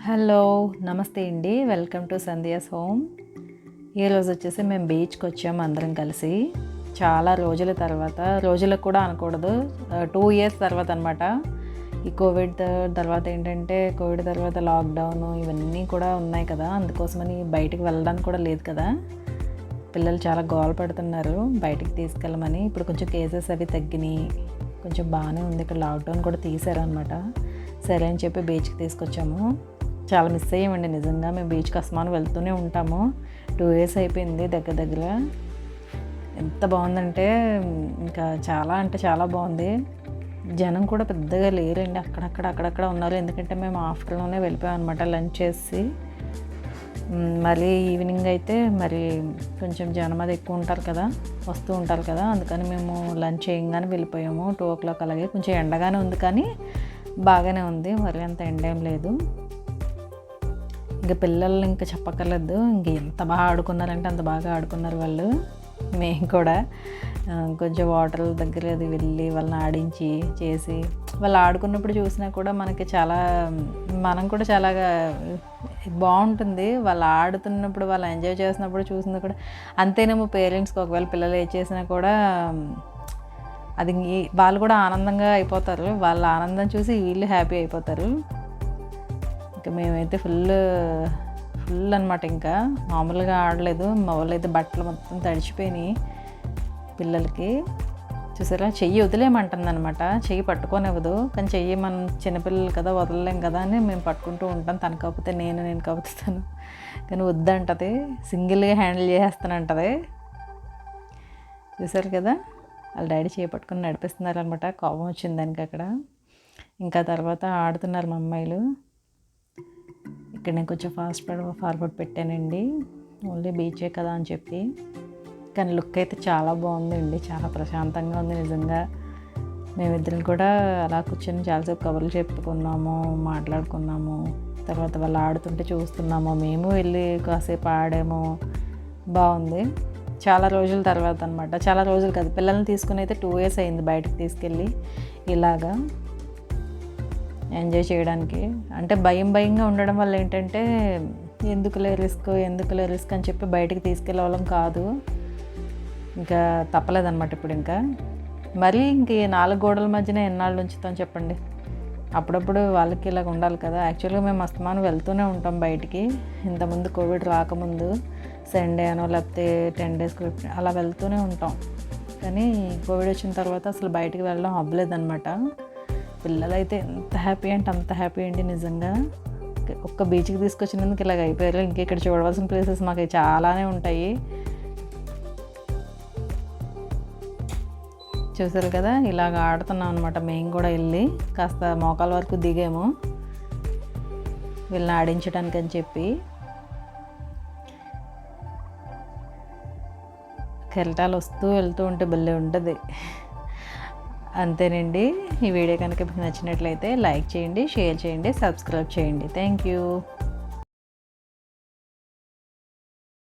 Hello నమస్తే అండి, welcome to Sandhya's home. ఈరోజు వచ్చేసి మేము బీచ్కి వచ్చాము అందరం కలిసి. చాలా రోజుల తర్వాత, రోజులకు కూడా అనకూడదు, 2 years తర్వాత అనమాట. ఈ కోవిడ్ తర్వాత ఏంటంటే, కోవిడ్ తర్వాత లాక్డౌన్ ఇవన్నీ కూడా ఉన్నాయి కదా, అందుకోసమని బయటికి వెళ్ళడానికి కూడా లేదు కదా. పిల్లలు చాలా గోల పడుతున్నారు బయటికి తీసుకెళ్ళమని. ఇప్పుడు కొంచెం కేసెస్ అవి తగ్గినాయి, కొంచెం బాగానే ఉంది. ఇక్కడ లాక్డౌన్ కూడా తీసారనమాట. సరే అని చెప్పి బీచ్కి తీసుకొచ్చాము. చాలా మిస్ అయ్యామండి నిజంగా. మేము బీచ్కి అస్మాను వెళ్తూనే ఉంటాము. 2 years అయిపోయింది దగ్గర దగ్గర. ఎంత బాగుందంటే ఇంకా చాలా అంటే చాలా బాగుంది. జనం కూడా పెద్దగా లేరండి, అక్కడక్కడ ఉన్నారు. ఎందుకంటే మేము ఆఫ్టర్నూనే వెళ్ళిపోయాం అనమాట లంచ్ చేసి. మళ్ళీ ఈవినింగ్ అయితే మరి కొంచెం జనం అది ఎక్కువ ఉంటారు కదా, వస్తూ ఉంటారు కదా, అందుకని మేము లంచ్ చేయగానే వెళ్ళిపోయాము 2 o'clock. అలాగే కొంచెం ఎండగానే ఉంది కానీ బాగానే ఉంది, మరి అంత ఎండ ఏం లేదు. ఇంకా పిల్లలు ఇంకా చెప్పక్కర్లేదు, ఇంక ఎంత బాగా ఆడుకున్నారంటే అంత బాగా ఆడుకున్నారు వాళ్ళు. మేము కూడా కొంచెం వాటర్ దగ్గర అది వెళ్ళి వాళ్ళని ఆడించి చేసి, వాళ్ళు ఆడుకున్నప్పుడు చూసినా కూడా మనం కూడా చాలా బాగుంటుంది. వాళ్ళు ఆడుతున్నప్పుడు, వాళ్ళు ఎంజాయ్ చేసినప్పుడు చూసినా కూడా అంతేనేమో. పేరెంట్స్కి ఒకవేళ పిల్లలు ఏ చేసినా కూడా అది వాళ్ళు కూడా ఆనందంగా అయిపోతారు. వాళ్ళ ఆనందం చూసి వీళ్ళు హ్యాపీ అయిపోతారు. ఇంకా మేమైతే ఫుల్ అనమాట. ఇంకా మామూలుగా ఆడలేదు. మా వాళ్ళు అయితే బట్టలు మొత్తం తడిచిపోయినాయి పిల్లలకి. చూసారా, చెయ్యి వదిలేయమంటుంది అనమాట. చెయ్యి పట్టుకోనివ్వదు, కానీ చెయ్యి మనం చిన్నపిల్లలు కదా, వదలలేం కదా అని మేము పట్టుకుంటూ ఉంటాం. తను కాకపోతే నేను కాకపోతే తను. కానీ వద్దంటది, సింగిల్గా హ్యాండిల్ చేసేస్తానంటది. చూసారు కదా, వాళ్ళ డాడీ చేపట్టుకుని నడిపిస్తున్నారు అనమాట. కోపం వచ్చింది దానికి అక్కడ. ఇంకా తర్వాత ఆడుతున్నారు మా అమ్మాయిలు. ఇక్కడ నేను కొంచెం ఫార్వర్డ్ పెట్టానండి, ఓన్లీ బీచే కదా అని చెప్పి. కానీ లుక్ అయితే చాలా బాగుందండి, చాలా ప్రశాంతంగా ఉంది నిజంగా. మేమిద్దరం కూడా అలా కూర్చొని చాలాసేపు కబుర్లు చెప్పుకున్నాము, మాట్లాడుకున్నాము. తర్వాత వాళ్ళు ఆడుతుంటే చూస్తున్నాము, మేము వెళ్ళి కాసేపు ఆడాము. బాగుంది. చాలా రోజుల తర్వాత అనమాట. చాలా రోజులు కాదు, పిల్లల్ని తీసుకుని అయితే 2 years అయింది బయటకు తీసుకెళ్ళి ఇలాగా ఎంజాయ్ చేయడానికి. అంటే భయంగా ఉండడం వల్ల ఏంటంటే, ఎందుకులే రిస్క్ అని చెప్పి బయటికి తీసుకెళ్ళే వాళ్ళం కాదు. ఇంకా తప్పలేదన్నమాట ఇప్పుడు. ఇంకా మరీ ఇంక 4 గోడల మధ్యన ఎన్నాళ్ళు ఉంచుతాం చెప్పండి. అప్పుడప్పుడు వాళ్ళకి ఇలాగ ఉండాలి కదా. యాక్చువల్గా మేము అస్తమానం వెళ్తూనే ఉంటాం బయటికి. ఇంతకుముందు కోవిడ్ రాకముందు సండే అనో లేకపోతే 10 days అలా వెళ్తూనే ఉంటాం. కానీ కోవిడ్ వచ్చిన తర్వాత అసలు బయటికి వెళ్ళడం అవ్వలేదన్నమాట. పిల్లలైతే ఎంత హ్యాపీ అంటే అంత హ్యాపీ అండి నిజంగా. ఒక్క బీచ్కి తీసుకొచ్చినందుకు ఇలాగ అయిపోయారు. ఇంకా ఇక్కడ చూడవలసిన ప్లేసెస్ మాకు చాలానే ఉంటాయి. చూసారు కదా, ఇలాగ ఆడుతున్నాం అనమాట. మేము కూడా వెళ్ళి కాస్త మోకాల వరకు దిగాము వీళ్ళని ఆడించడానికి అని చెప్పి. కెరటాలు వస్తూ వెళ్తూ ఉంటే భలే ఉంటుంది. అంతేనండి. ఈ వీడియో కనుక మీకు నచ్చినట్లయితే లైక్ చేయండి, షేర్ చేయండి, సబ్స్క్రైబ్ చేయండి. Thank you.